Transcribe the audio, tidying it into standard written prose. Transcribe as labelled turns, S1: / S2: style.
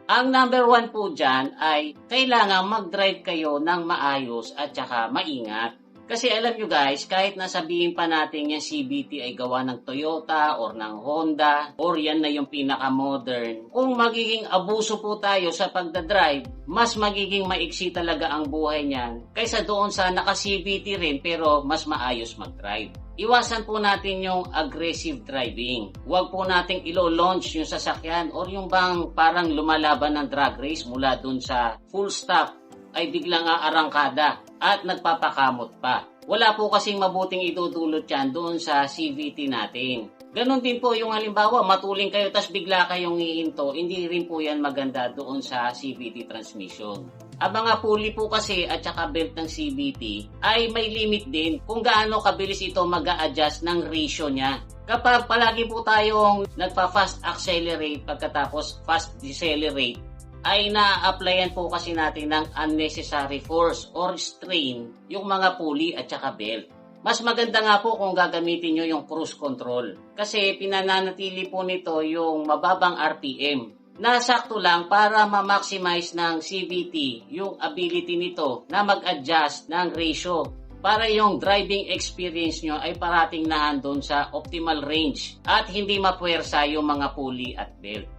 S1: Ang number 1 po dyan ay kailangan mag-drive kayo ng maayos at saka maingat. Kasi alam nyo guys, kahit nasabihin pa natin yung CVT ay gawa ng Toyota or ng Honda or yan na yung pinaka-modern, kung magiging abuso po tayo sa pagdadrive, mas magiging maiksi talaga ang buhay niyan kaysa doon sa naka-CVT rin pero mas maayos mag-drive. Iwasan po natin yung aggressive driving. Huwag po nating ilo-launch yung sasakyan or yung bang parang lumalaban ng drag race mula dun sa full stop ay biglang aarangkada at nagpapakamot pa. Wala po kasing mabuting itutulot yan doon sa CVT natin. Ganon din po yung halimbawa, matuling kayo tas bigla kayong hihinto, hindi rin po yan maganda doon sa CVT transmission. Ang mga pulley po kasi at saka belt ng CVT ay may limit din kung gaano kabilis ito mag-a-adjust ng ratio niya. Kapag palagi po tayong nagpa-fast accelerate pagkatapos fast decelerate, ay na-applyan po kasi natin ng unnecessary force or strain yung mga pulley at saka belt. Mas maganda nga po kung gagamitin nyo yung cruise control kasi pinananatili po nito yung mababang RPM. Nasakto lang para ma-maximize ng CVT yung ability nito na mag-adjust ng ratio para yung driving experience nyo ay parating na handon sa optimal range at hindi mapuwersa yung mga pulley at belt.